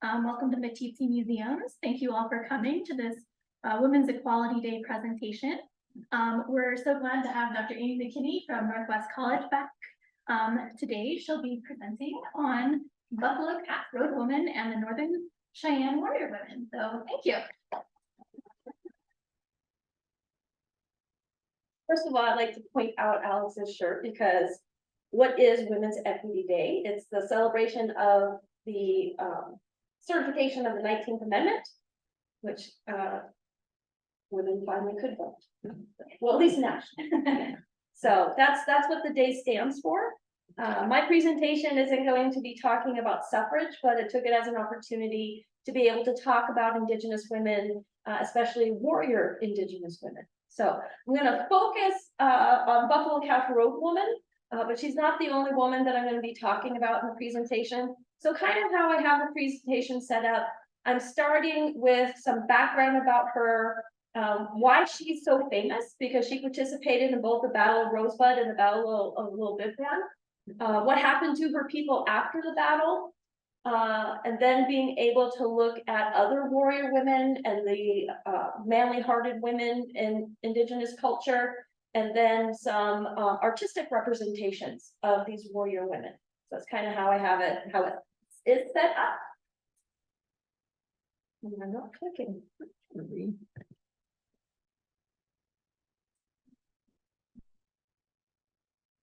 Welcome to Meeteetse Museums. Thank you all for coming to this Women's Equality Day presentation. We're so glad to have Dr. Amy McKinney from Northwest College back. Today she'll be presenting on Buffalo Cat Road Woman and the Northern Cheyenne Warrior Women. So thank you. First of all, I'd like to point out Alex's shirt because what is Women's Equity Day? It's the celebration of the certification of the 19th Amendment, which women finally could vote. Well, at least now. So that's what the day stands for. My presentation isn't going to be talking about suffrage, but I took it as an opportunity to be able to talk about Indigenous women, especially warrior Indigenous women. So I'm going to focus on Buffalo Cat Road Woman, but she's not the only woman that I'm going to be talking about in the presentation. So kind of how I have the presentation set up, I'm starting with some background about her, why she's so famous, because she participated in both the Battle of Rosebud and the Battle of Little Bighorn, what happened to her people after the battle, and then being able to look at other warrior women and the manly-hearted women in Indigenous culture, and then some artistic representations of these warrior women. So that's kind of how I have it, how it is set up. And I'm not clicking.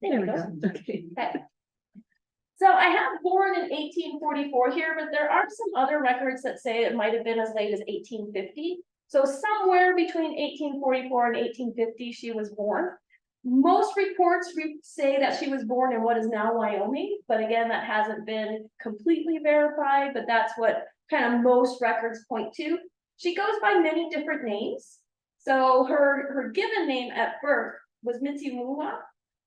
There we go. Okay. So I have born in 1844 here, but there are some other records that say it might have been as late as 1850. So somewhere between 1844 and 1850, she was born. Most reports say that she was born in what is now Wyoming, but again, that hasn't been completely verified, but that's what kind of most records point to. She goes by many different names. So her given name at birth was Mitsimuwa,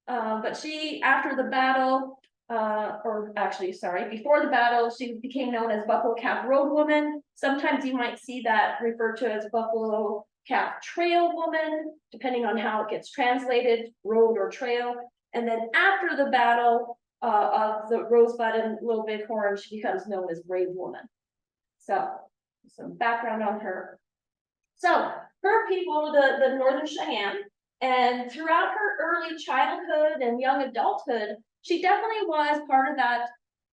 but she, after the battle, or actually, sorry, before the battle, she became known as Buffalo Calf Road Woman. Sometimes you might see that referred to as Buffalo Calf Trail Woman, depending on how it gets translated, road or trail. And then after the battle of the Rosebud and Little Bighorn, she becomes known as Brave Woman. So some background on her. So her people, the Northern Cheyenne, and throughout her early childhood and young adulthood, she definitely was part of that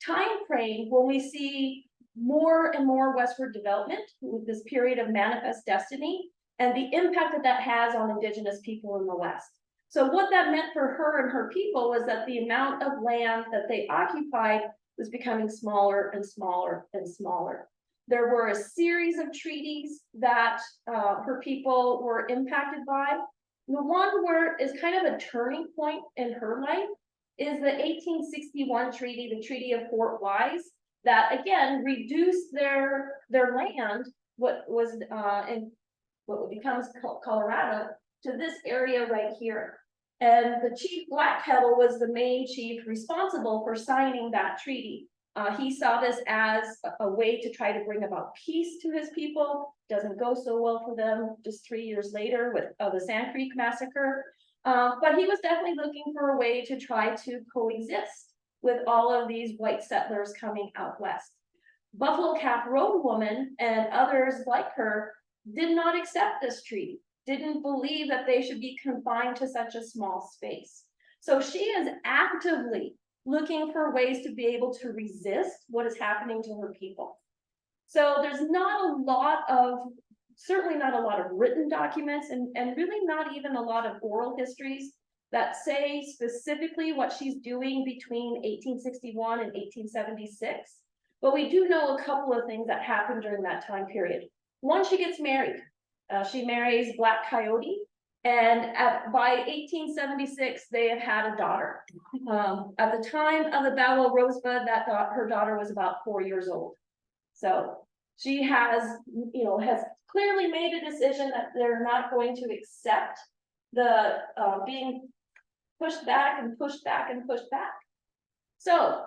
time frame when we see more and more westward development with this period of manifest destiny and the impact that that has on Indigenous people in the West. So what that meant for her and her people was that the amount of land that they occupied was becoming smaller and smaller and smaller. There were a series of treaties that her people were impacted by. The one where is kind of a turning point in her life is the 1861 treaty, the Treaty of Fort Wise, that again reduced their land, what was in what becomes Colorado, to this area right here. And the Chief Black Kettle was the main chief responsible for signing that treaty. He saw this as a way to try to bring about peace to his people. Doesn't go so well for them just 3 years later with the Sand Creek Massacre. But he was definitely looking for a way to try to coexist with all of these white settlers coming out west. Buffalo Calf Road Woman and others like her did not accept this treaty, didn't believe that they should be confined to such a small space. So she is actively looking for ways to be able to resist what is happening to her people. So there's not a lot of, certainly not a lot of written documents and really not even a lot of oral histories that say specifically what she's doing between 1861 and 1876. But we do know a couple of things that happened during that time period. One, she gets married. She marries Black Coyote. And by 1876, they have had a daughter. At the time of the Battle of Rosebud, her daughter was about 4 years old. So she has, has clearly made a decision that they're not going to accept the being pushed back and pushed back and pushed back. So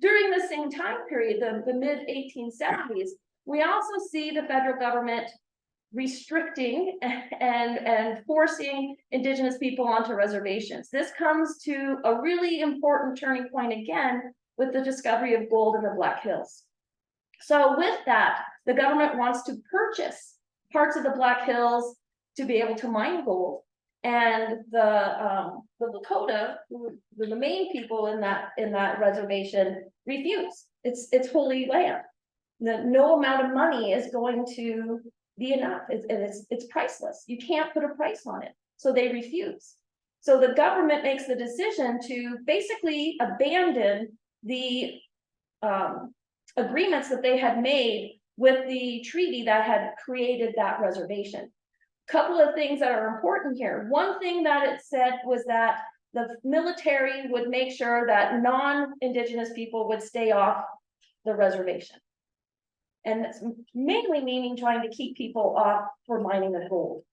during the same time period, the mid 1870s, we also see the federal government restricting and forcing Indigenous people onto reservations. This comes to a really important turning point again with the discovery of gold in the Black Hills. So with that, the government wants to purchase parts of the Black Hills to be able to mine gold. And the Lakota, who were the main people in that reservation, refuse. It's holy land. No amount of money is going to be enough. It's priceless. You can't put a price on it. So they refuse. So the government makes the decision to basically abandon the agreements that they had made with the treaty that had created that reservation. Couple of things that are important here. One thing that it said was that the military would make sure that non-Indigenous people would stay off the reservation. And that's mainly meaning trying to keep people off for mining the gold.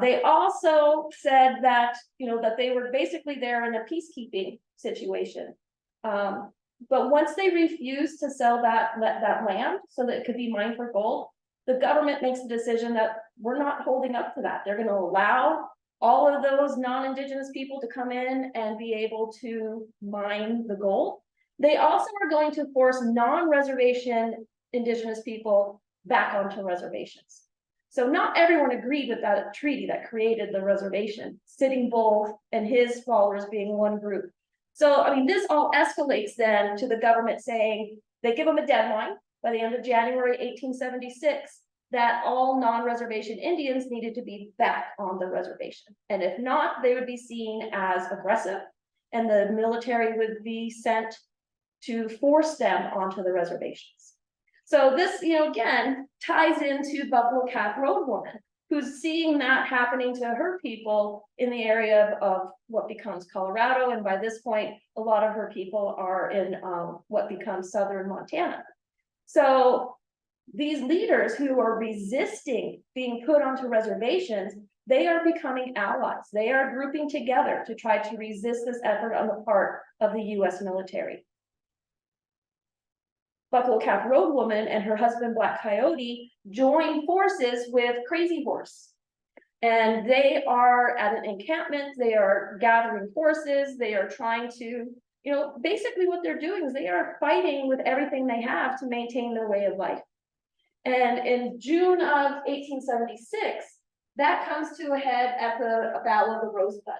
They also said that, that they were basically there in a peacekeeping situation. But once they refused to sell that land so that it could be mined for gold, the government makes the decision that we're not holding up to that. They're going to allow all of those non-Indigenous people to come in and be able to mine the gold. They also are going to force non-reservation Indigenous people back onto reservations. So not everyone agreed with that treaty that created the reservation, Sitting Bull and his followers being one group. So, I mean, this all escalates then to the government saying they give them a deadline by the end of January 1876 that all non-reservation Indians needed to be back on the reservation. And if not, they would be seen as aggressive and the military would be sent to force them onto the reservations. So this, again, ties into Buffalo Calf Road Woman, who's seeing that happening to her people in the area of what becomes Colorado. And by this point, a lot of her people are in what becomes southern Montana. So these leaders who are resisting being put onto reservations, they are becoming allies. They are grouping together to try to resist this effort on the part of the US military. Buffalo Calf Road Woman and her husband Black Coyote join forces with Crazy Horse. And they are at an encampment, they are gathering forces, they are trying to, basically what they're doing is they are fighting with everything they have to maintain their way of life. And in June of 1876, that comes to a head at the Battle of the Rosebud.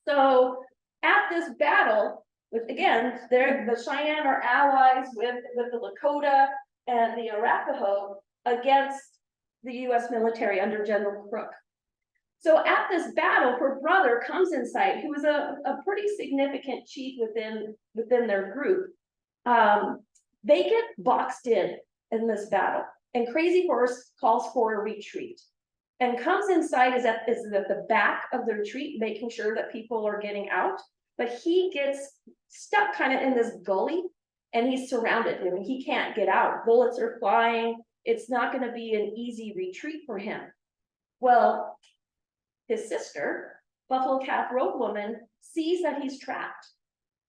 So at this battle, again, the Cheyenne are allies with the Lakota and the Arapaho against the US military under General Crook. So at this battle, her brother comes in sight, who was a pretty significant chief within their group. They get boxed in this battle, and Crazy Horse calls for a retreat and comes in sight is at the back of the retreat, making sure that people are getting out. But he gets stuck kind of in this gully and he's surrounded him and he can't get out. Bullets are flying. It's not going to be an easy retreat for him. Well, his sister, Buffalo Calf Road Woman, sees that he's trapped.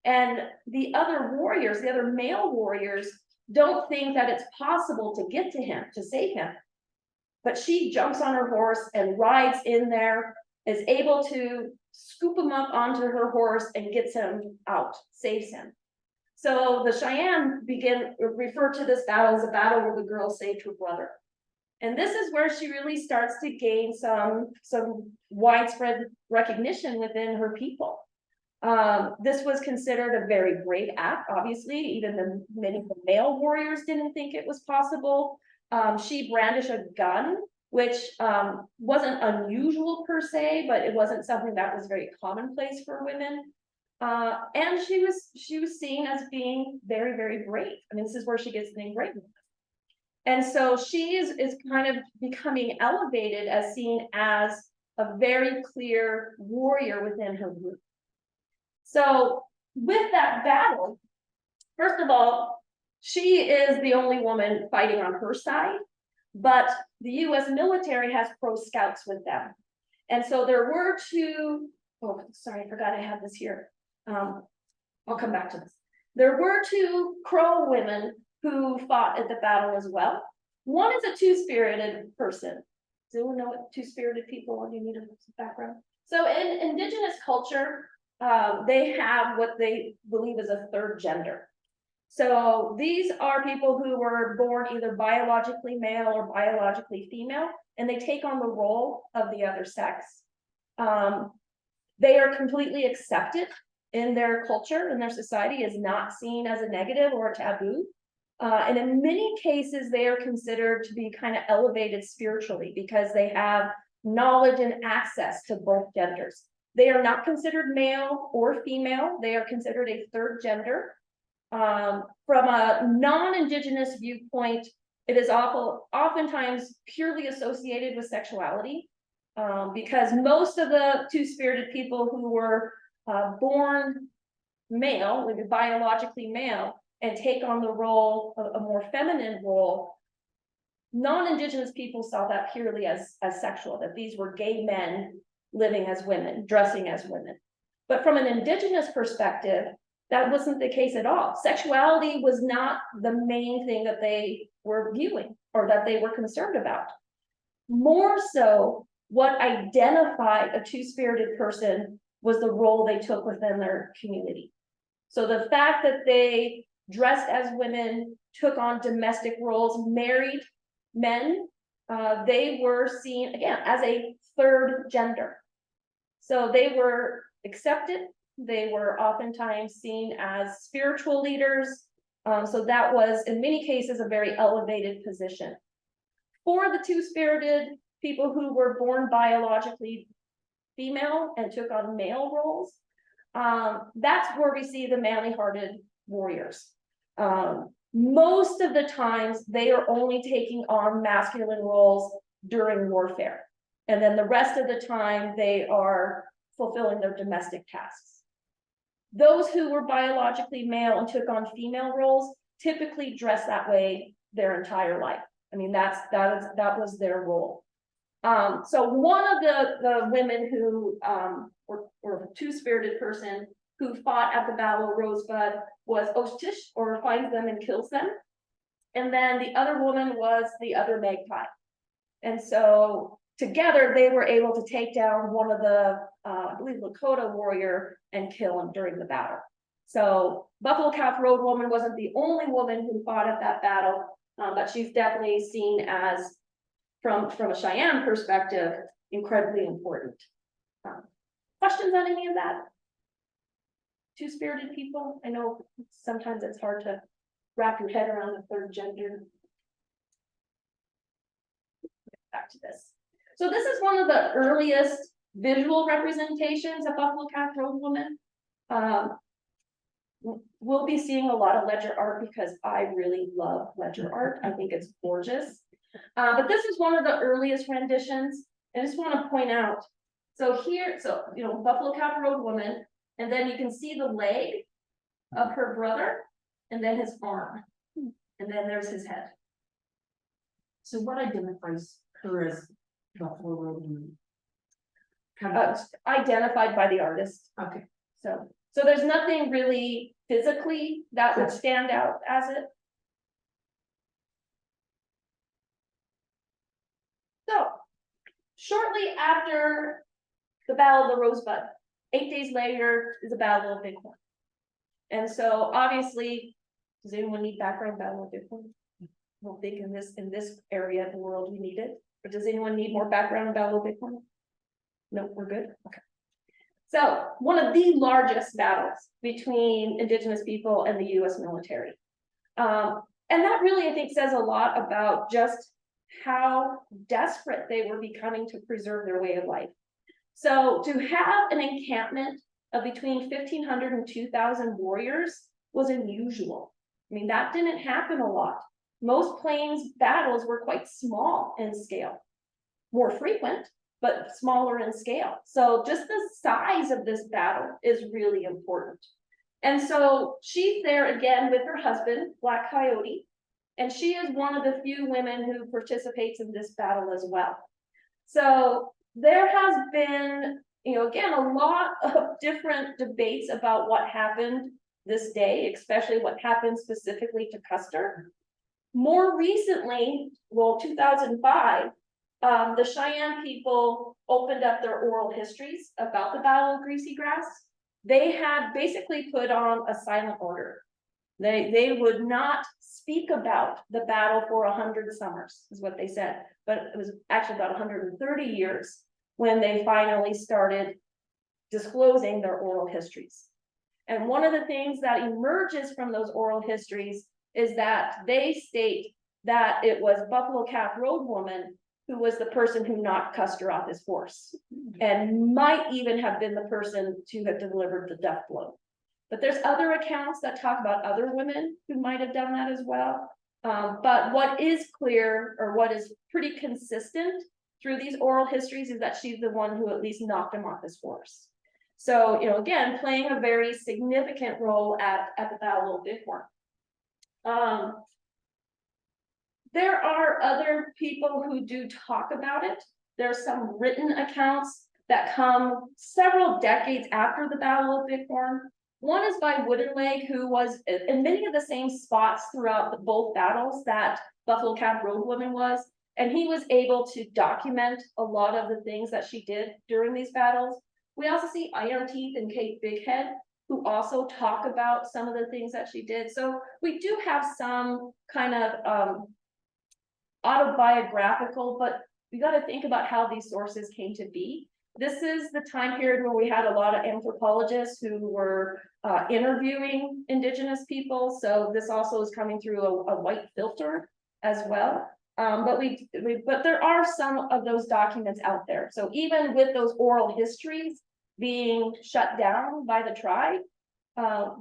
And the other warriors, the other male warriors, don't think that it's possible to get to him, to save him. But she jumps on her horse and rides in there, is able to scoop him up onto her horse and gets him out, saves him. So the Cheyenne refer to this battle as a battle where the girl saved her brother. And this is where she really starts to gain some widespread recognition within her people. This was considered a very brave act, obviously. Even many of the male warriors didn't think it was possible. She brandished a gun, which wasn't unusual per se, but it wasn't something that was very commonplace for women. And she was seen as being very, very brave. I mean, this is where she gets the name Brave. And so she is kind of becoming elevated as seen as a very clear warrior within her group. So with that battle, first of all, she is the only woman fighting on her side, but the US military has pro scouts with them. And so there were two, oh, sorry, I forgot I had this here. I'll come back to this. There were two Crow women who fought at the battle as well. One is a two-spirited person. Does anyone know what two-spirited people are? Do you need a background? So in Indigenous culture, they have what they believe is a third gender. So these are people who were born either biologically male or biologically female, and they take on the role of the other sex. They are completely accepted in their culture, and their society is not seen as a negative or a taboo. And in many cases, they are considered to be kind of elevated spiritually because they have knowledge and access to both genders. They are not considered male or female. They are considered a third gender. From a non-Indigenous viewpoint, it is oftentimes purely associated with sexuality, because most of the two-spirited people who were born male, like biologically male, and take on the role of a more feminine role, non-Indigenous people saw that purely as sexual, that these were gay men living as women, dressing as women. But from an Indigenous perspective, that wasn't the case at all. Sexuality was not the main thing that they were viewing or that they were concerned about. More so, what identified a two-spirited person was the role they took within their community. So the fact that they dressed as women, took on domestic roles, married men, they were seen, again, as a third gender. So they were accepted. They were oftentimes seen as spiritual leaders. So that was, in many cases, a very elevated position. For the two-spirited people who were born biologically female and took on male roles, that's where we see the manly-hearted warriors. Most of the times, they are only taking on masculine roles during warfare. And then the rest of the time, they are fulfilling their domestic tasks. Those who were biologically male and took on female roles typically dress that way their entire life. I mean, that was their role. So one of the women who were a two-spirited person who fought at the Battle of Rosebud was Ostish, or finds them and kills them. And then the other woman was the other Magpie. And so together they were able to take down one of the, I believe, Lakota warrior and kill him during the battle. So Buffalo Calf Road Woman wasn't the only woman who fought at that battle, but she's definitely seen as, from a Cheyenne perspective, incredibly important. Questions on any of that? Two-spirited people? I know sometimes it's hard to wrap your head around the third gender. Back to this. So this is one of the earliest visual representations of Buffalo Calf Road Woman. We'll be seeing a lot of ledger art because I really love ledger art. I think it's gorgeous. But this is one of the earliest renditions. I just want to point out. So here, Buffalo Calf Road Woman, and then you can see the leg of her brother, and then his arm, and then there's his head. So what identifies her as Buffalo Road Woman? Identified by the artist. Okay. So there's nothing really physically that would stand out as it. So shortly after the Battle of the Rosebud, 8 days later is the Battle of Bighorn. And so obviously, does anyone need background Battle of Bighorn? I don't think in this area of the world we need it. But does anyone need more background Battle of Bighorn? No, we're good. Okay. So one of the largest battles between Indigenous people and the U.S. military. And that really, I think, says a lot about just how desperate they were becoming to preserve their way of life. So to have an encampment of between 1,500 and 2,000 warriors was unusual. I mean, that didn't happen a lot. Most plains battles were quite small in scale, more frequent, but smaller in scale. So just the size of this battle is really important. And so she's there again with her husband, Black Coyote, and she is one of the few women who participates in this battle as well. So there has been, again, a lot of different debates about what happened this day, especially what happened specifically to Custer. More recently, 2005, the Cheyenne people opened up their oral histories about the Battle of Greasy Grass. They had basically put on a silent order. They would not speak about the battle for 100 summers, is what they said, but it was actually about 130 years when they finally started disclosing their oral histories. And one of the things that emerges from those oral histories is that they state that it was Buffalo Calf Road Woman who was the person who knocked Custer off his horse, and might even have been the person to have delivered the death blow. But there's other accounts that talk about other women who might have done that as well. But what is clear, or what is pretty consistent through these oral histories, is that she's the one who at least knocked him off his horse. So, you know, again, playing a very significant role at the Battle of Bighorn. There are other people who do talk about it. There's some written accounts that come several decades after the Battle of Bighorn. One is by Wooden Leg, who was in many of the same spots throughout both battles that Buffalo Calf Road Woman was, and he was able to document a lot of the things that she did during these battles. We also see Iron Teeth and Kate Bighead, who also talk about some of the things that she did. So we do have some kind of autobiographical, but we got to think about how these sources came to be. This is the time period where we had a lot of anthropologists who were interviewing Indigenous people. So this also is coming through a white filter as well. But there are some of those documents out there. So even with those oral histories being shut down by the tribe,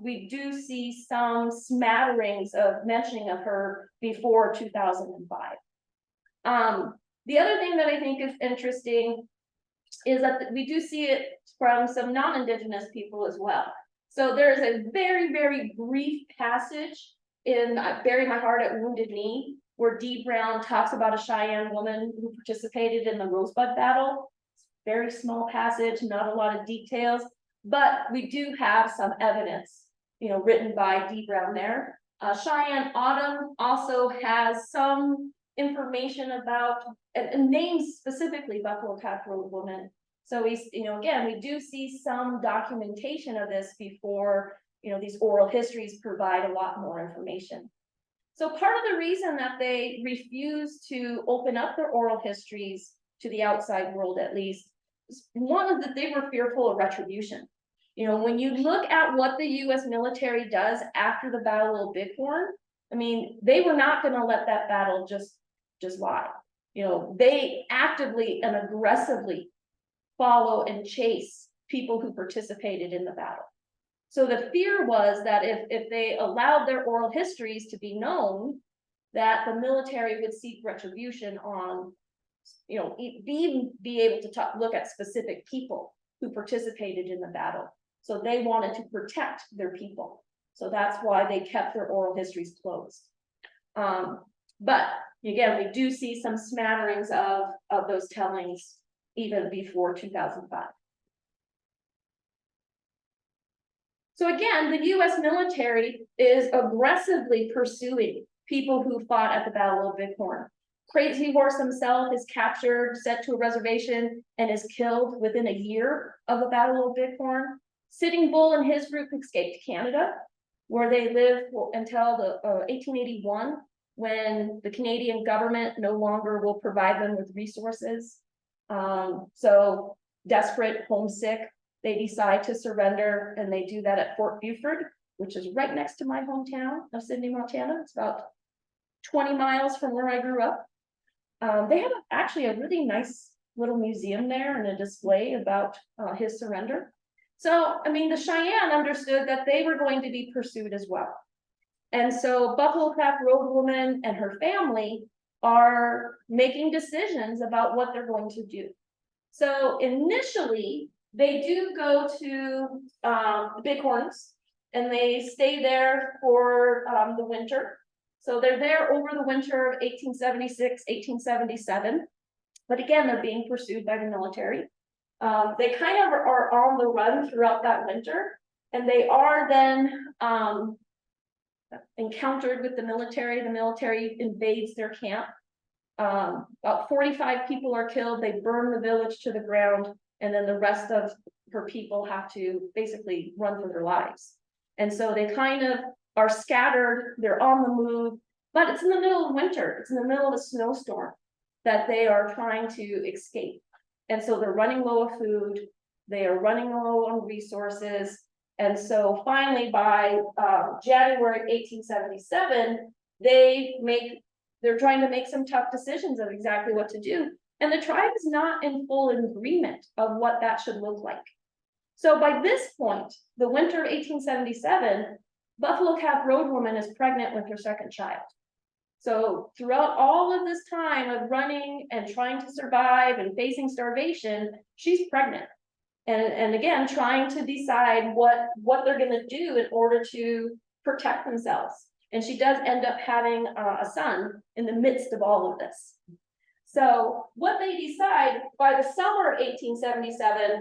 we do see some smatterings of mentioning of her before 2005. The other thing that I think is interesting is that we do see it from some non-Indigenous people as well. So there's a very, very brief passage in Bury My Heart at Wounded Knee, where Dee Brown talks about a Cheyenne woman who participated in the Rosebud battle. Very small passage, not a lot of details, but we do have some evidence, you know, written by Dee Brown there. Cheyenne Autumn also has some information about and names specifically Buffalo Calf Road Woman. So we, you know, again, we do see some documentation of this before, you know, these oral histories provide a lot more information. So part of the reason that they refuse to open up their oral histories to the outside world, at least, one of that they were fearful of retribution. You know, when you look at what the U.S. military does after the Battle of Bighorn, I mean, they were not going to let that battle just lie. You know, they actively and aggressively follow and chase people who participated in the battle. So the fear was that if they allowed their oral histories to be known, that the military would seek retribution on, you know, be able to look at specific people who participated in the battle. So they wanted to protect their people. So that's why they kept their oral histories closed. But again, we do see some smatterings of those tellings even before 2005. So again, the U.S. military is aggressively pursuing people who fought at the Battle of Bighorn. Crazy Horse himself is captured, sent to a reservation, and is killed within a year of the Battle of Bighorn. Sitting Bull and his group escaped to Canada, where they lived until 1881, when the Canadian government no longer will provide them with resources. So desperate, homesick, they decide to surrender, and they do that at Fort Buford, which is right next to my hometown of Sidney, Montana. It's about 20 miles from where I grew up. They have actually a really nice little museum there and a display about his surrender. So, I mean, the Cheyenne understood that they were going to be pursued as well. And so Buffalo Calf Road Woman and her family are making decisions about what they're going to do. So initially, they do go to the Bighorns, and they stay there for the winter. So they're there over the winter of 1876, 1877. But again, they're being pursued by the military. They kind of are on the run throughout that winter, and they are then encountered with the military. The military invades their camp. About 45 people are killed. They burn the village to the ground, and then the rest of her people have to basically run for their lives. And so they kind of are scattered, they're on the move, but it's in the middle of winter, it's in the middle of a snowstorm that they are trying to escape. And so they're running low of food, they are running low on resources. And so finally by January 1877, they're trying to make some tough decisions of exactly what to do. And the tribe is not in full agreement of what that should look like. So by this point, the winter of 1877, Buffalo Calf Road Woman is pregnant with her second child. So throughout all of this time of running and trying to survive and facing starvation, she's pregnant. And again, trying to decide what they're gonna do in order to protect themselves. And she does end up having a son in the midst of all of this. So what they decide by the summer of 1877,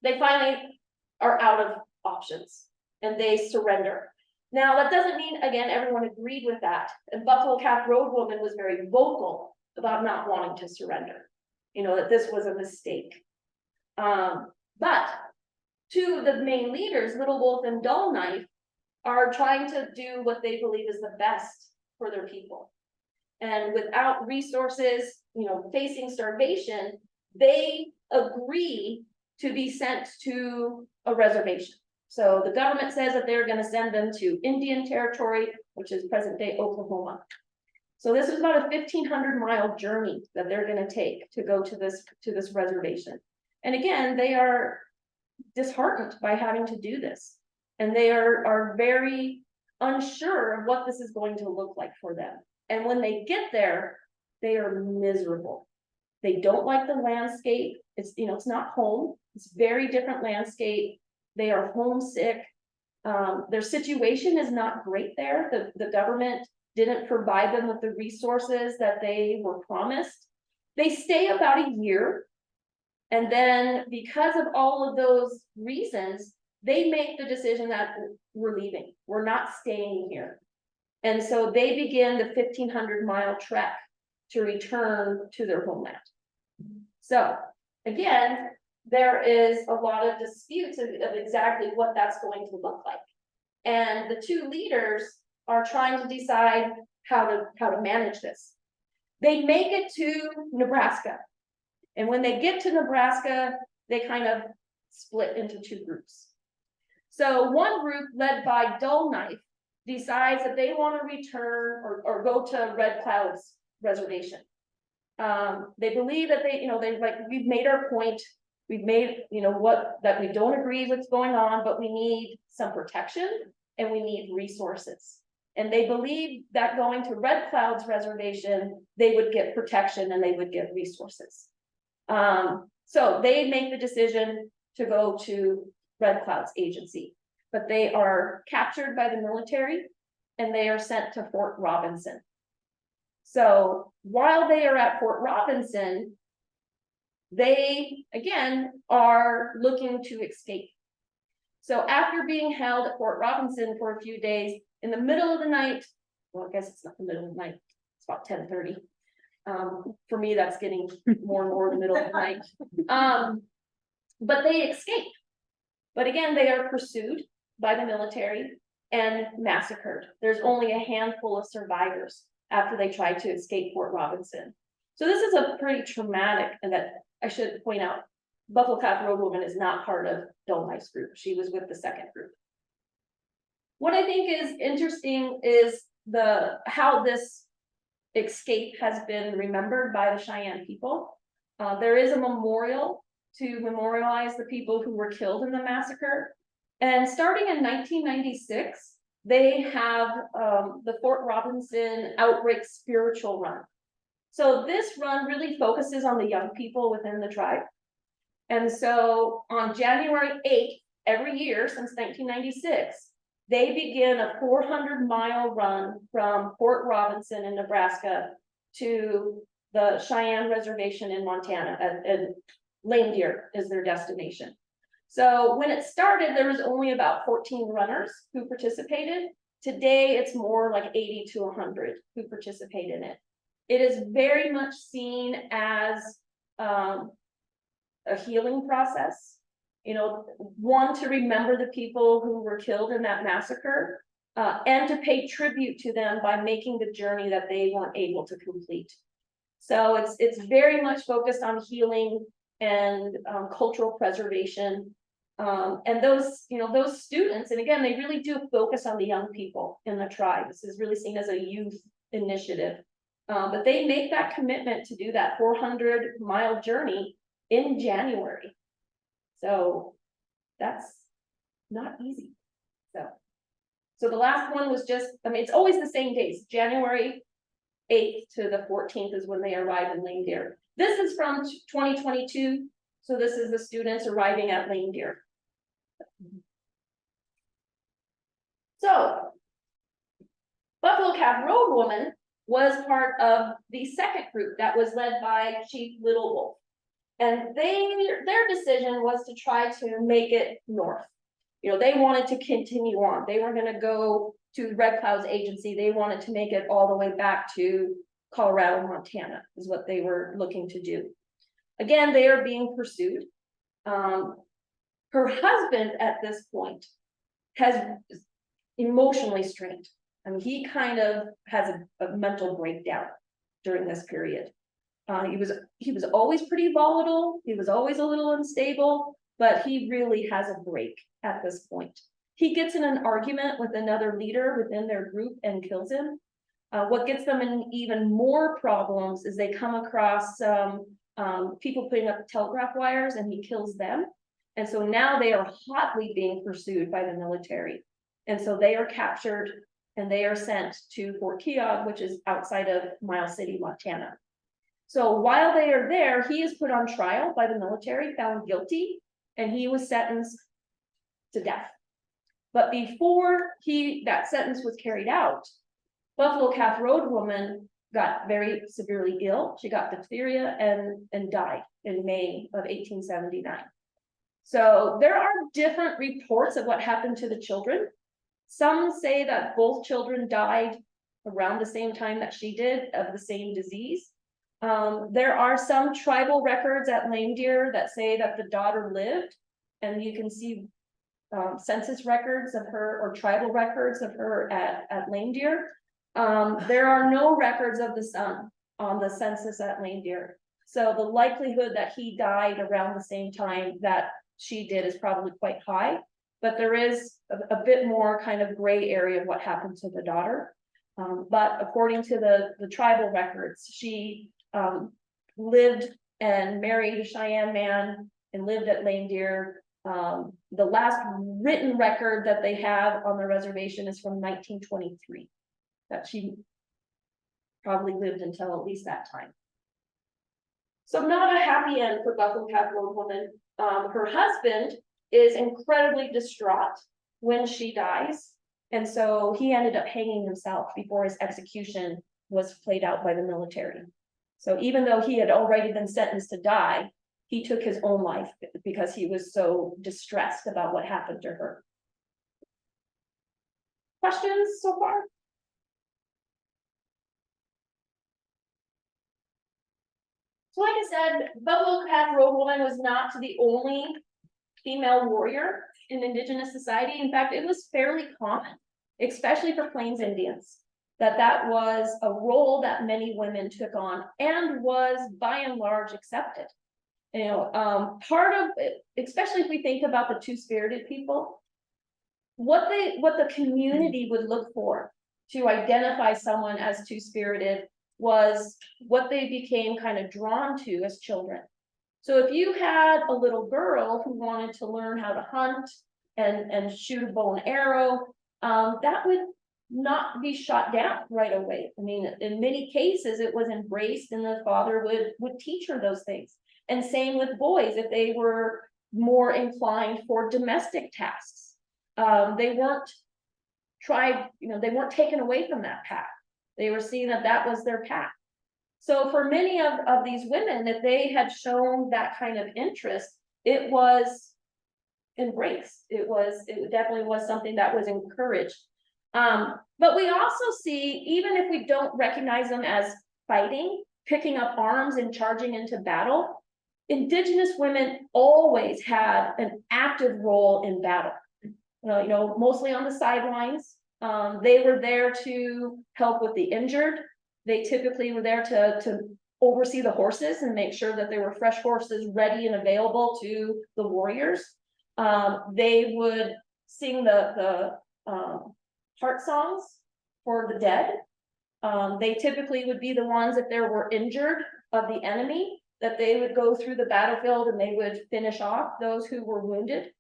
they finally are out of options and they surrender. Now, that doesn't mean, again, everyone agreed with that. And Buffalo Calf Road Woman was very vocal about not wanting to surrender, that this was a mistake. But two of the main leaders, Little Wolf and Dull Knife, are trying to do what they believe is the best for their people. And without resources, facing starvation, they agree to be sent to a reservation. So the government says that they're going to send them to Indian Territory, which is present day Oklahoma. So this is about a 1,500-mile journey that they're going to take to go to this reservation. And again, they are disheartened by having to do this. And they are very unsure of what this is going to look like for them. And when they get there, they are miserable. They don't like the landscape. It's not home. It's very different landscape. They are homesick. Their situation is not great there. The government didn't provide them with the resources that they were promised. They stay about a year. And then because of all of those reasons, they make the decision that we're leaving. We're not staying here. And so they begin the 1,500-mile trek to return to their homeland. So again, there is a lot of disputes of exactly what that's going to look like. And the two leaders are trying to decide how to manage this. They make it to Nebraska. And when they get to Nebraska, they kind of split into two groups. So one group led by Dull Knife decides that they want to return or go to Red Cloud's reservation. They believe that they're like, we've made our point. We've made, that we don't agree with what's going on, but we need some protection and we need resources. And they believe that going to Red Cloud's reservation, they would get protection and they would get resources. So they make the decision to go to Red Cloud's agency, but they are captured by the military and they are sent to Fort Robinson. So while they are at Fort Robinson, they again are looking to escape. So after being held at Fort Robinson for a few days, in the middle of the night, well, I guess it's not the middle of the night, it's about 10:30. For me, that's getting more and more in the middle of the night. But they escape. But again, they are pursued by the military and massacred. There's only a handful of survivors after they tried to escape Fort Robinson. So this is a pretty traumatic, and that I should point out, Buffalo Calf Road Woman is not part of Dull Knife's group. She was with the second group. What I think is interesting is how this escape has been remembered by the Cheyenne people. There is a memorial to memorialize the people who were killed in the massacre. And starting in 1996, they have the Fort Robinson Outbreak Spiritual Run. So this run really focuses on the young people within the tribe. And so on January 8th, every year since 1996, they begin a 400-mile run from Fort Robinson in Nebraska to the Cheyenne Reservation in Montana, and Lame Deer is their destination. So when it started, there was only about 14 runners who participated. Today, it's more like 80 to 100 who participate in it. It is very much seen as a healing process. One, to remember the people who were killed in that massacre, and to pay tribute to them by making the journey that they weren't able to complete. So it's very much focused on healing and cultural preservation. And those students, and again, they really do focus on the young people in the tribe. This is really seen as a youth initiative. But they make that commitment to do that 400-mile journey in January. So that's not easy. So the last one was just, I mean, it's always the same days, January 8th to the 14th is when they arrive in Lame Deer. This is from 2022. So this is the students arriving at Lame Deer. So Buffalo Calf Road Woman was part of the second group that was led by Chief Little Wolf. And their decision was to try to make it north. They wanted to continue on. They were going to go to Red Cloud's agency. They wanted to make it all the way back to Colorado, Montana, is what they were looking to do. Again, they are being pursued. Her husband at this point has emotionally strained. I mean, he kind of has a mental breakdown during this period. He was always pretty volatile. He was always a little unstable, but he really has a break at this point. He gets in an argument with another leader within their group and kills him. What gets them in even more problems is they come across people putting up telegraph wires, and he kills them. And so now they are hotly being pursued by the military. And so they are captured and they are sent to Fort Keogh, which is outside of Miles City, Montana. So while they are there, he is put on trial by the military, found guilty, and he was sentenced to death. But before that sentence was carried out, Buffalo Calf Road Woman got very severely ill. She got diphtheria and died in May of 1879. So there are different reports of what happened to the children. Some say that both children died around the same time that she did of the same disease. There are some tribal records at Lame Deer that say that the daughter lived, and you can see census records of her or tribal records of her at Lame Deer. There are no records of the son on the census at Lame Deer. So the likelihood that he died around the same time that she did is probably quite high, but there is a bit more kind of gray area of what happened to the daughter. But according to the tribal records, she lived and married a Cheyenne man and lived at Lame Deer. The last written record that they have on the reservation is from 1923, that she probably lived until at least that time. So not a happy end for Buffalo Calf Road Woman. Her husband is incredibly distraught when she dies. And so he ended up hanging himself before his execution was played out by the military. So even though he had already been sentenced to die, he took his own life because he was so distressed about what happened to her. Questions so far? So like I said, Buffalo Calf Road Woman was not the only female warrior in Indigenous society. In fact, it was fairly common, especially for Plains Indians, that was a role that many women took on and was by and large accepted. Part of it, especially if we think about the two-spirited people, what the community would look for to identify someone as two-spirited was what they became kind of drawn to as children. So if you had a little girl who wanted to learn how to hunt and shoot a bow and arrow, that would not be shot down right away. I mean, in many cases, it was embraced and the father would teach her those things. And same with boys, if they were more inclined for domestic tasks. They weren't they weren't taken away from that path. They were seeing that was their path. So for many of these women, if they had shown that kind of interest, it was embraced. It definitely was something that was encouraged. But we also see, even if we don't recognize them as fighting, picking up arms and charging into battle, Indigenous women always had an active role in battle. Mostly on the sidelines, They were there to help with the injured. They typically were there to oversee the horses and make sure that there were fresh horses ready and available to the warriors. They would sing the heart songs for the dead. They typically would be the ones, if there were injured of the enemy, that they would go through the battlefield and they would finish off those who were wounded.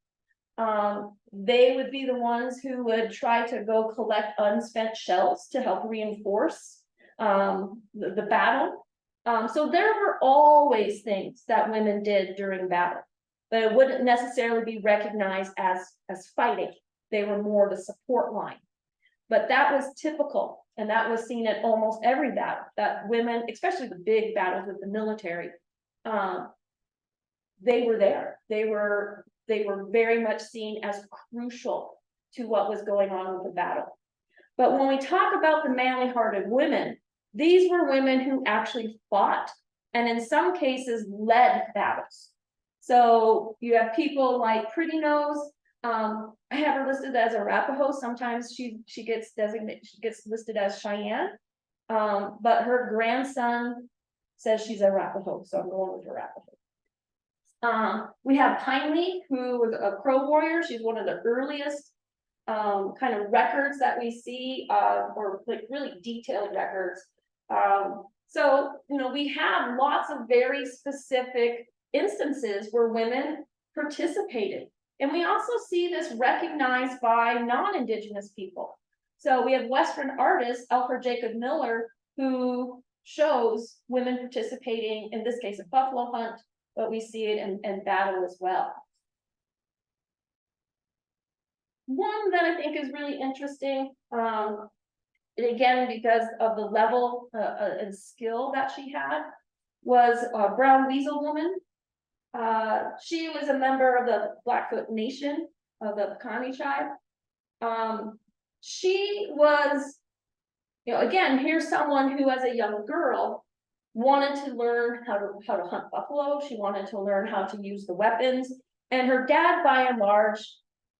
They would be the ones who would try to go collect unspent shells to help reinforce the battle. So there were always things that women did during battle, but it wouldn't necessarily be recognized as fighting. They were more the support line. But that was typical, and that was seen at almost every battle, that women, especially the big battles with the military, they were there. They were very much seen as crucial to what was going on with the battle. But when we talk about the manly-hearted women, these were women who actually fought, and in some cases led battles. So you have people like Pretty Nose. I have her listed as Arapaho. Sometimes she gets designated, she gets listed as Cheyenne. But her grandson says she's Arapaho, so I'm going with Arapaho. We have Pineley, who was a Crow warrior. She's one of the earliest kind of records that we see, or like really detailed records. So, you know, we have lots of very specific instances where women participated. And we also see this recognized by non-Indigenous people. So we have Western artist, Alfred Jacob Miller, who shows women participating, in this case, a buffalo hunt, but we see it in battle as well. One that I think is really interesting, again, because of the level and skill that she had, was Brown Weasel Woman. She was a member of the Blackfoot Nation of the McKinney tribe. She was, you know, again, here's someone who, as a young girl, wanted to learn how to hunt buffalo. She wanted to learn how to use the weapons, and her dad, by and large,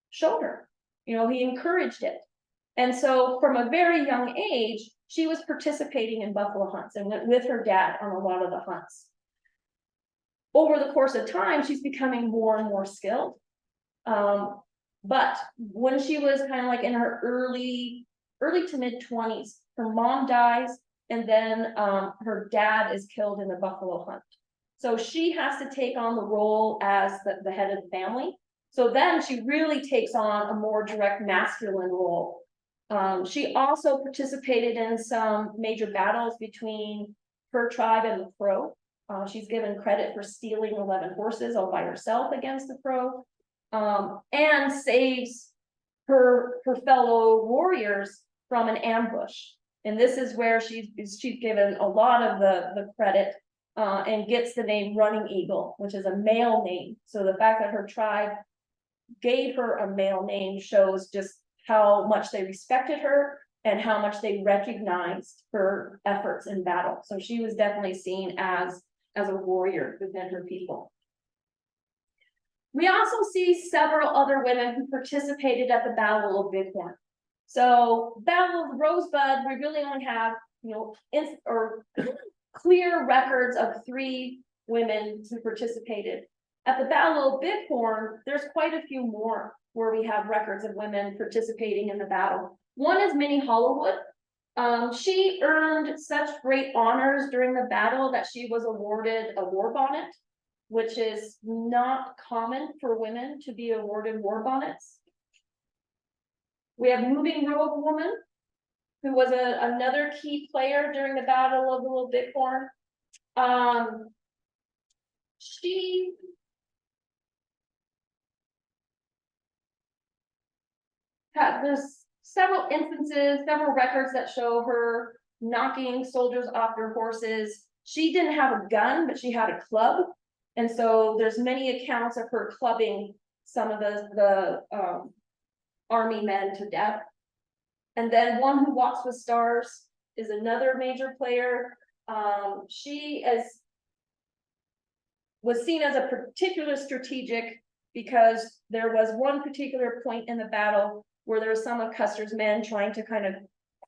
showed her. You know, he encouraged it. And so from a very young age, she was participating in buffalo hunts and went with her dad on a lot of the hunts. Over the course of time, she's becoming more and more skilled. But when she was kind of like in her early to mid-20s, her mom dies, and then her dad is killed in a buffalo hunt. So she has to take on the role as the head of the family. So then she really takes on a more direct masculine role. She also participated in some major battles between her tribe and the Crow. She's given credit for stealing 11 horses all by herself against the Crow, and saves her fellow warriors from an ambush. And this is where she's given a lot of the credit, and gets the name Running Eagle, which is a male name. So the fact that her tribe gave her a male name shows just how much they respected her and how much they recognized her efforts in battle. So she was definitely seen as a warrior within her people. We also see several other women who participated at the Battle of Bighorn. So Battle of Rosebud, we really only have, you know, clear records of 3 women who participated. At the Battle of Bighorn, there's quite a few more where we have records of women participating in the battle. One is Minnie Hollowwood. She earned such great honors during the battle that she was awarded a war bonnet, which is not common for women to be awarded war bonnets. We have Moving Robe Woman, who was another key player during the Battle of the Little Bighorn. There's several instances, several records that show her knocking soldiers off their horses. She didn't have a gun, but she had a club. And so there's many accounts of her clubbing some of the army men to death. And then One Who Walks with Stars is another major player. She was seen as a particular strategic because there was one particular point in the battle where there was some of Custer's men trying to kind of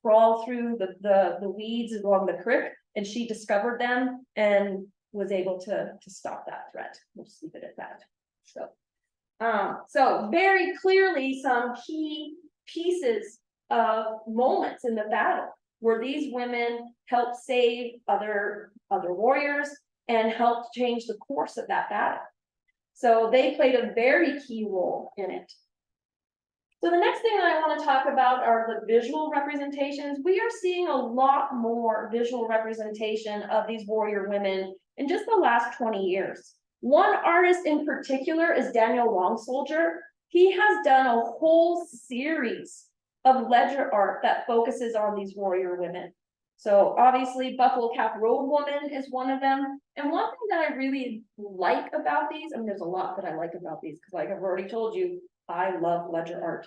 crawl through the weeds along the creek, and she discovered them and was able to stop that threat. We'll just leave it at that. So very clearly some key pieces of moments in the battle where these women helped save other warriors and helped change the course of that battle. So they played a very key role in it. So the next thing that I want to talk about are the visual representations. We are seeing a lot more visual representation of these warrior women in just the last 20 years. One artist in particular is Daniel Longsoldier. He has done a whole series of ledger art that focuses on these warrior women. So obviously Buffalo Cap Road Woman is one of them. And one thing that I really like about these, I mean, there's a lot that I like about these, because like I've already told you, I love ledger art.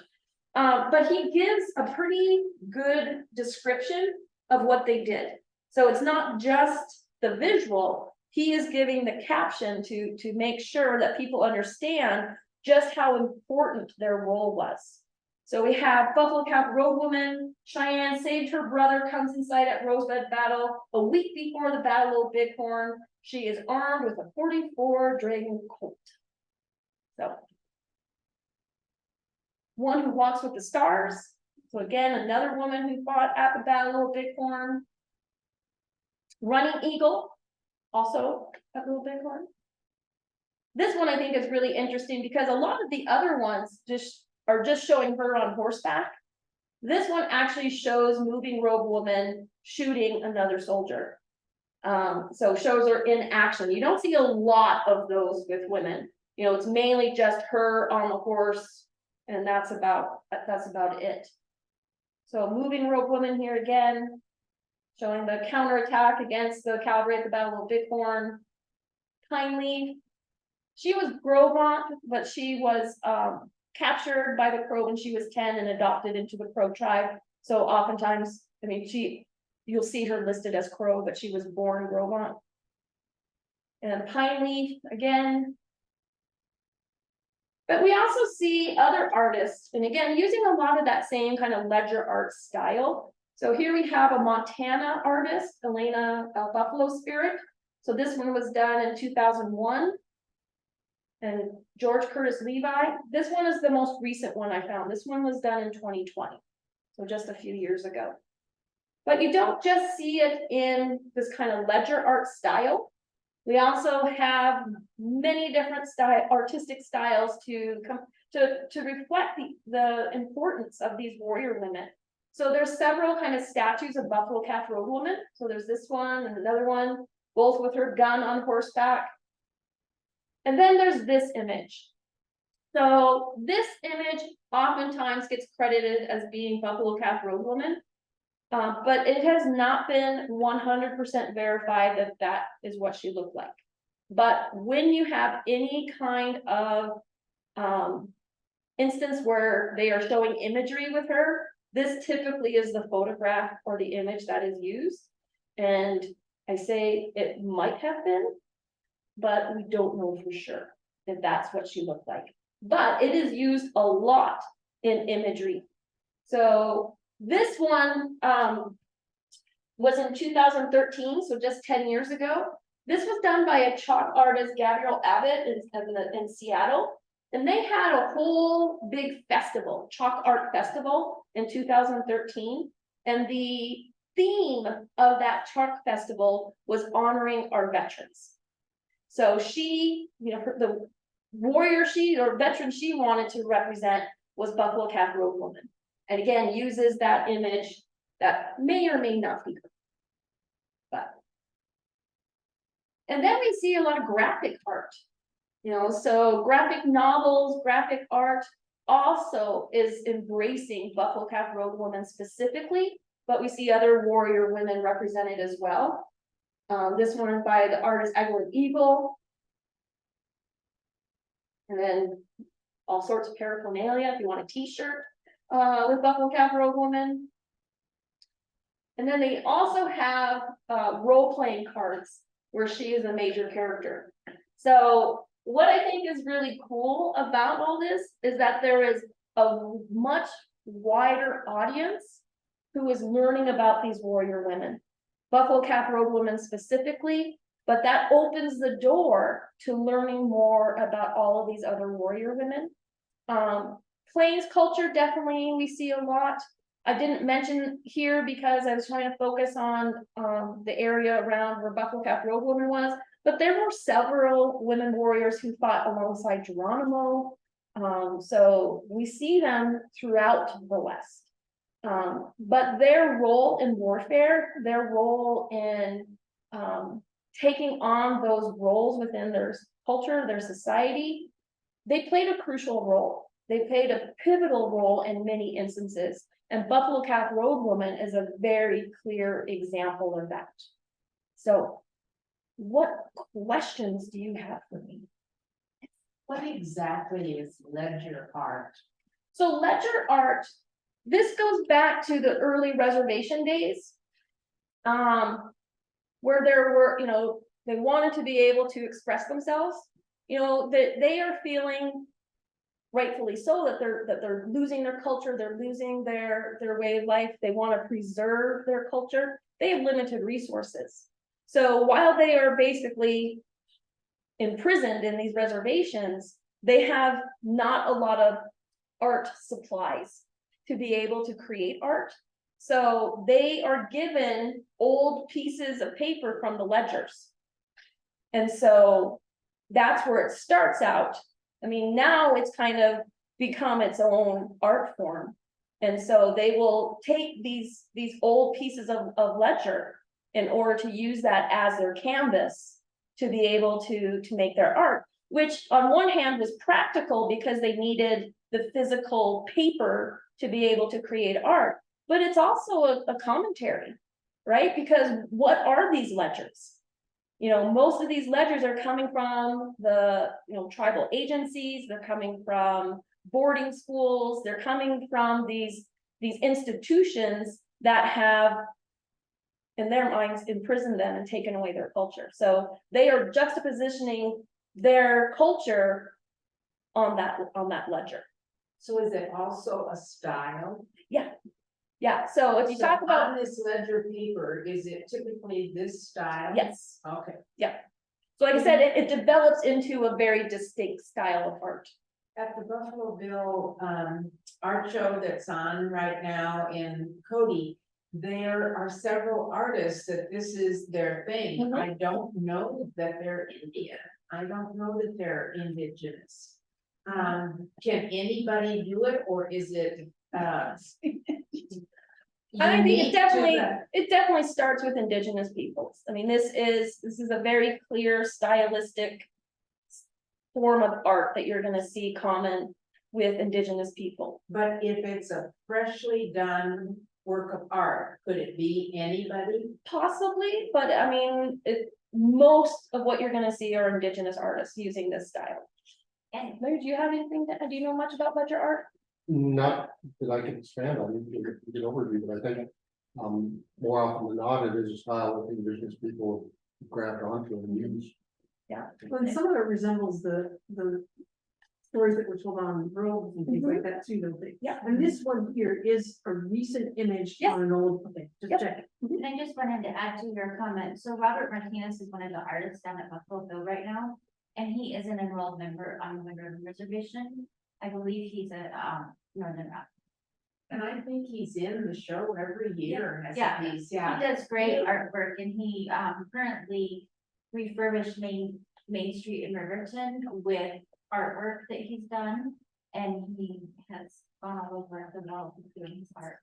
But he gives a pretty good description of what they did. So it's not just the visual, he is giving the caption to make sure that people understand just how important their role was. So we have Buffalo Cap Road Woman, Cheyenne saved her brother, comes inside at Rosebud battle. A week before the Battle of Bighorn, she is armed with a 44 Dragon Colt. So, one who walks with the stars. So again, another woman who fought at the Battle of Bighorn. Running Eagle, also at Little Bighorn. This one I think is really interesting because a lot of the other ones are just showing her on horseback. This one actually shows moving robe woman shooting another soldier. So shows her in action. You don't see a lot of those with women. You know, it's mainly just her on the horse, and that's about it. So moving robe woman here again, showing the counterattack against the cavalry at the Battle of Bighorn. Kindly, she was Grovant, but she was captured by the Crow when she was 10 and adopted into the Crow tribe. So oftentimes, I mean, you'll see her listed as Crow, but she was born Grovant. And Pine Leaf again. But we also see other artists, and again, using a lot of that same kind of ledger art style. So here we have a Montana artist, Elena Buffalo Spirit. So this one was done in 2001. And George Curtis Levi. This one is the most recent one I found. This one was done in 2020. So just a few years ago. But you don't just see it in this kind of ledger art style. We also have many different artistic styles to reflect the importance of these warrior women. So there's several kind of statues of Buffalo Cap Road Woman. So there's this one and another one, both with her gun on horseback. And then there's this image. So this image oftentimes gets credited as being Buffalo Cap Road Woman, but it has not been 100% verified that that is what she looked like. But when you have any kind of instance where they are showing imagery with her, this typically is the photograph or the image that is used. And I say it might have been, but we don't know for sure if that's what she looked like. But it is used a lot in imagery. So this one was in 2013, so just 10 years ago. This was done by a chalk artist, Gabrielle Abbott, in Seattle. And they had a whole big festival, chalk art festival in 2013. And the theme of that chalk festival was honoring our veterans. So she, you know, the warrior veteran she wanted to represent was Buffalo Cap Road Woman. And again, uses that image that may or may not be her. But, and then we see a lot of graphic art, you know, so graphic novels, graphic art also is embracing Buffalo Cap Road Woman specifically, but we see other warrior women represented as well. This one is by the artist Evelyn Eagle. And then all sorts of paraphernalia if you want a t-shirt with Buffalo Cap Road Woman. And then they also have role-playing cards where she is a major character. So what I think is really cool about all this is that there is a much wider audience who is learning about these warrior women. Buffalo Calf Road women specifically, but that opens the door to learning more about all of these other warrior women. Plains culture, definitely we see a lot. I didn't mention here because I was trying to focus on the area around where Buffalo Calf Road woman was, but there were several women warriors who fought alongside Geronimo. So we see them throughout the West. But their role in warfare, their role in taking on those roles within their culture, their society, they played a crucial role. They played a pivotal role in many instances. And Buffalo Calf Road woman is a very clear example of that. So what questions do you have for me? What exactly is ledger art? So ledger art, this goes back to the early reservation days. Where there were, you know, they wanted to be able to express themselves, you know, that they are feeling rightfully so that they're losing their culture, they're losing their way of life, they want to preserve their culture, they have limited resources. So while they are basically imprisoned in these reservations, they have not a lot of art supplies to be able to create art. So they are given old pieces of paper from the ledgers. And so that's where it starts out. I mean, now it's kind of become its own art form. And so they will take these old pieces of ledger in order to use that as their canvas to be able to make their art, which on one hand was practical because they needed the physical paper to be able to create art, but it's also a commentary, right? Because what are these ledgers? You know, most of these ledgers are coming from the, you know, tribal agencies, they're coming from boarding schools, they're coming from these institutions that have, in their minds, imprisoned them and taken away their culture. So they are juxtapositioning their culture on that ledger. So is it also a style? Yeah, so if you talk about on this ledger paper, is it typically this style? yes. Okay. So like I said, it develops into a very distinct style of art. At the Buffalo Bill art show that's on right now in Cody, there are several artists that this is their thing. Mhm. I don't know that they're Indian. I don't know that they're indigenous. Can anybody do it, or is it I think unique to the- it definitely starts with indigenous peoples. I mean, this is a very clear stylistic form of art that you're gonna see common with indigenous people. But if it's a freshly done work of art, could it be anybody? Possibly, but I mean, most of what you're gonna see are indigenous artists using this style. And Larry, do you have anything do you know much about ledger art? Not that I can expand on, you can get overview, but I think, more often than not, it is a style that indigenous people grabbed onto and use. Yeah. Well, and some of it resembles the stories that were told on roads and things like that too, don't they? Yeah. And this one here is a recent image Yeah. on an old, okay, just Yep. check it. And I just wanted to add to your comment, so Robert Martinez is one of the artists down at Buffalo Bill right now. And he is an enrolled member on the Northern Reservation. I believe he's a Northern Rock. And I think he's in the show every year as Yeah. a piece, He yeah. does great artwork and he currently refurbished Main Street in Riverton with artwork that he's done. And he has gone all over the world doing his art.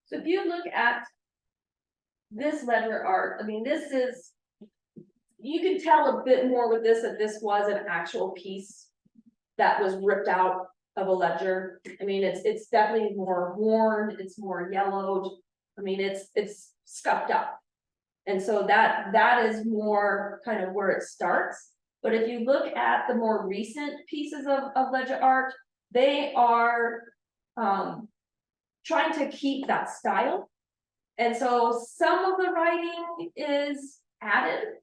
So if you look at this ledger art, I mean, this is, you can tell a bit more with this, that this was an actual piece that was ripped out of a ledger. I mean, it's definitely more worn, it's more yellowed. I mean, it's scuffed up. And so that is more kind of where it starts. But if you look at the more recent pieces of ledger art, they are trying to keep that style. And so some of the writing is added.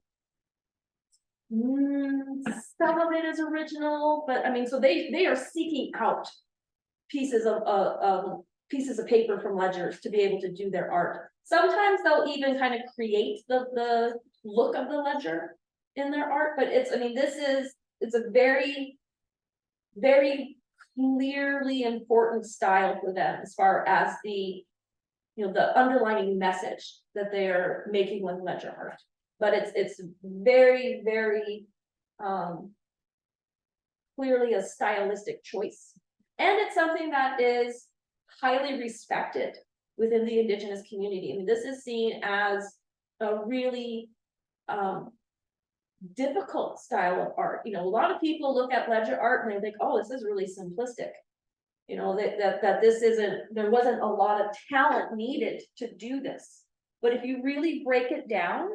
Some of it is original, but I mean, so they are seeking out pieces of paper from ledgers to be able to do their art. Sometimes they'll even kind of create the look of the ledger in their art, but it's, I mean, it's a very, very clearly important style for them as far as the, you know, the underlying message that they are making with ledger art. But it's very, very clearly a stylistic choice. And it's something that is highly respected within the Indigenous community. I mean, this is seen as a really difficult style of art. You know, a lot of people look at ledger art and they think, oh, this is really simplistic. You know, that this isn't, there wasn't a lot of talent needed to do this. But if you really break it down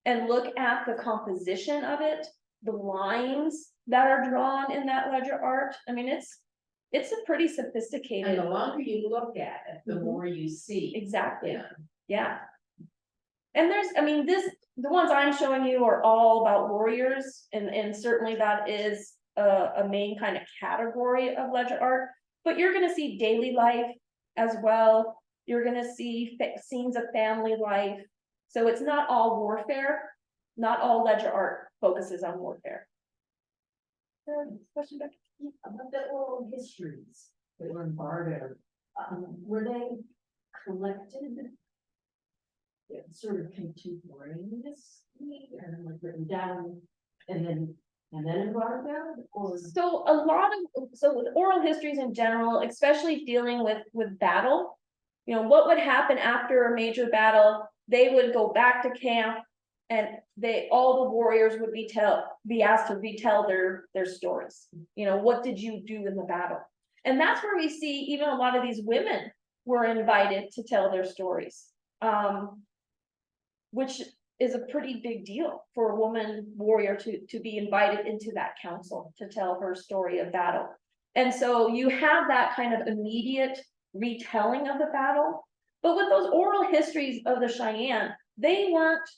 and look at the composition of it, the lines that are drawn in that ledger art, I mean, it's a pretty sophisticated. And the longer you look at it, the more you see. Exactly. Yeah. Yeah. And there's, I mean, the ones I'm showing you are all about warriors, and certainly that is a main kind of category of ledger art. But you're gonna see daily life as well. You're gonna see scenes of family life. So it's not all warfare. Not all ledger art focuses on warfare. Question back? About the oral histories that were in Bardo, were they collected? Sort of contemporaneously and like written down and then embargoed, or? So a lot of, so with oral histories in general, especially dealing with battle, you know, what would happen after a major battle, they would go back to camp and all the warriors would be asked to retell their stories. You know, what did you do in the battle? And that's where we see even a lot of these women were invited to tell their stories. Which is a pretty big deal for a woman warrior to be invited into that council to tell her story of battle. And so you have that kind of immediate retelling of the battle. But with those oral histories of the Cheyenne, they weren't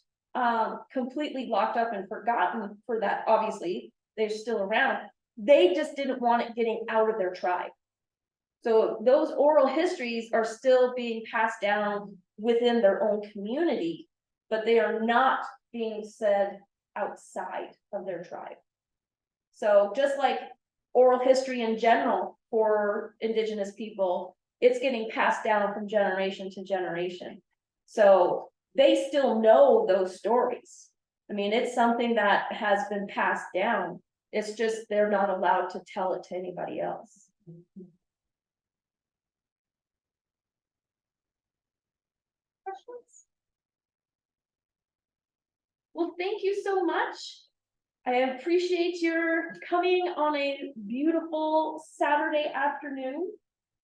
completely locked up and forgotten for that. Obviously, they're still around. They just didn't want it getting out of their tribe. So those oral histories are still being passed down within their own community, but they are not being said outside of their tribe. So just like oral history in general for Indigenous people, it's getting passed down from generation to generation. So they still know those stories. I mean, it's something that has been passed down. It's just they're not allowed to tell it to anybody else. Questions? Well, thank you so much. I appreciate your coming on a beautiful Saturday afternoon.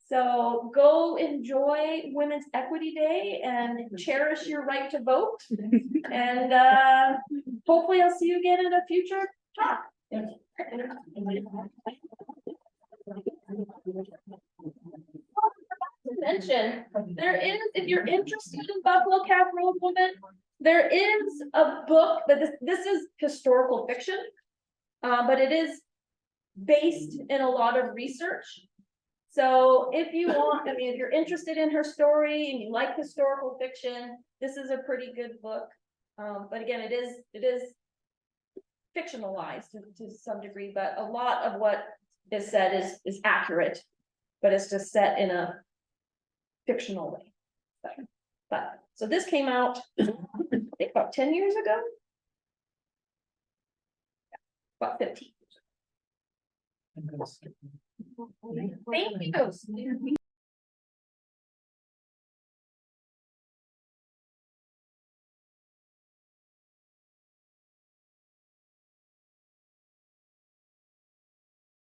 So go enjoy Women's Equity Day and cherish your right to vote. And hopefully I'll see you again in a future talk. Mention there is, if you're interested in Buffalo Calf Road Woman, there is a book that this is historical fiction, but it is based in a lot of research. So if you want, I mean, if you're interested in her story and you like historical fiction, this is a pretty good book. But again, it is fictionalized to some degree, but a lot of what is said is accurate, but it's just set in a fictional way. But so this came out, I think about 10 years ago. About 15 years ago. Thank you.